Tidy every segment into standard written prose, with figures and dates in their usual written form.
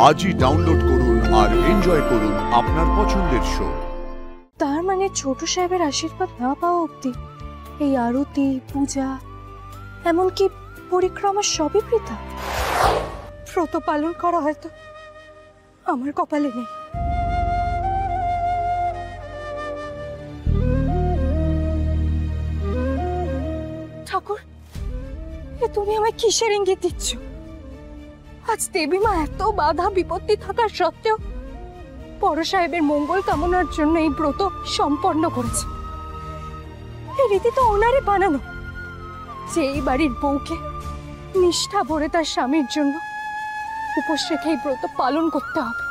আজই ডাউনলোড করুন আর এনজয় করুন আপনার পছন্দের শো। তার মানে ছোট সাহেবের আশীর্বাদ না পাওয়া অব্দি এই আরতি, পূজা, এমনকি পরিক্রমা সবই বৃথা। ব্রত পালন করা হয়তো আমার কপালে নেই। ঠাকুর, তুমি আমায় কিসের ইঙ্গিত দিচ্ছ? আজ দেবী মা এত বাধা বিপত্তি থাকার সত্ত্বেও বড় সাহেবের মঙ্গল কামনার জন্য এই ব্রত সম্পন্ন করেছে। এই রীতি তো ওনারে বানানো, যে এই বাড়ির বউকে নিষ্ঠা ভরে তার স্বামীর জন্য উপোস রেখে এই ব্রত পালন করতে হবে।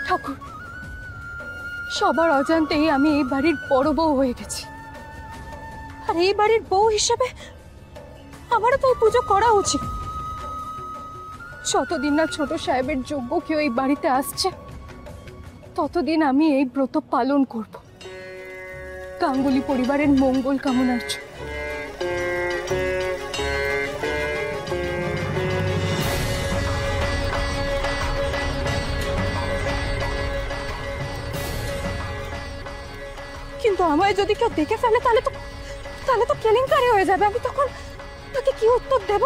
ঠাকুর, সবার অজান্তেই আমি এই বাড়ির বড় বউ হয়ে গেছি, আর এই বাড়ির বউ হিসেবে আমারও তো এই পুজো করা উচিত। যতদিন না ছোট সাহেবের যোগ্য কেউ এই বাড়িতে আসছে, ততদিন আমি এই ব্রত পালন করব গাঙ্গুলি পরিবারের মঙ্গল কামনার জন্য। কিন্তু আমায় যদি কেউ দেখে ফেলে তাহলে তো কেলেঙ্কারি হয়ে যাবে। আমি তখন তাকে কি উত্তর দেব?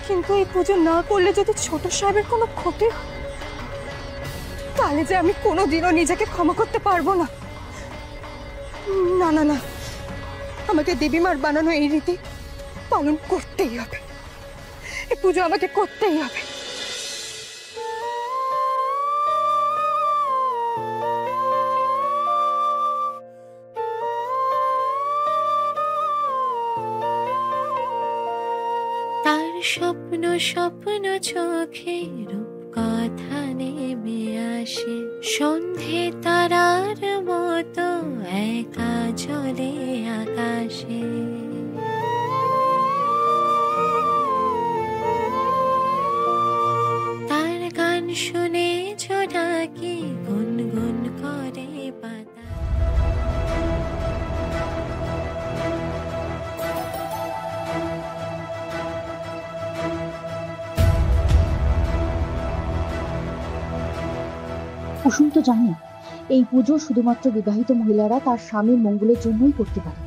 কিন্তু এই পুজো না করলে যদি ছোট সাহেবের কোনো ক্ষতি হয়, তাহলে যে আমি কোনোদিনও নিজেকে ক্ষমা করতে পারবো না। না না না, আমাকে দেবীমার বানানো এই রীতি পালন করতেই হবে। এই পুজো আমাকে করতেই হবে। স্বপ্ন স্বপ্ন চোখে রূপ কথা নেমে আসে, সন্ধে তারার মতো একা জলে আকাশে। তার গান শুনে ছোটাকি গুনগুন করে পাতা। কুসুম তো জানে এই পুজো শুধুমাত্র বিবাহিত মহিলারা তার স্বামীর মঙ্গলের জন্যই করতে পারে।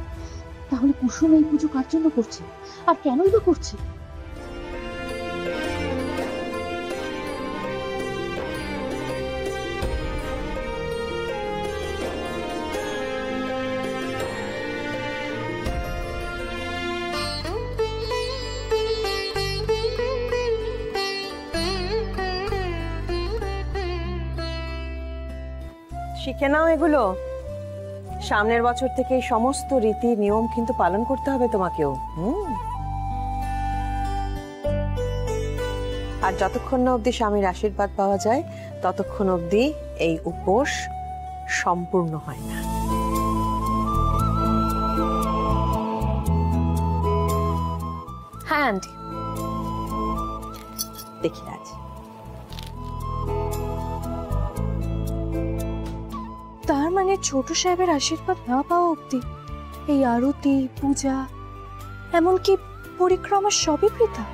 তাহলে কুসুম এই পুজো কার জন্য করছে, আর কেনই বা করছে? শিখে নাও এগুলো। সামনের বছর থেকে এই সমস্ত রীতি নিয়ম কিন্তু পালন করতে হবে তোমাকেও। আর যতক্ষণ না অবধি স্বামীর আশীর্বাদ পাওয়া যায়, ততক্ষণ অবধি এই উপোস সম্পূর্ণ হয় না। হ্যাঁ আন্টি, দেখি আজ তার মানে ছোট সাহেবের আশীর্বাদ না পাওয়া অব্দি এই আরতি, পূজা, এমনকি পরিক্রমা সবই বৃথা।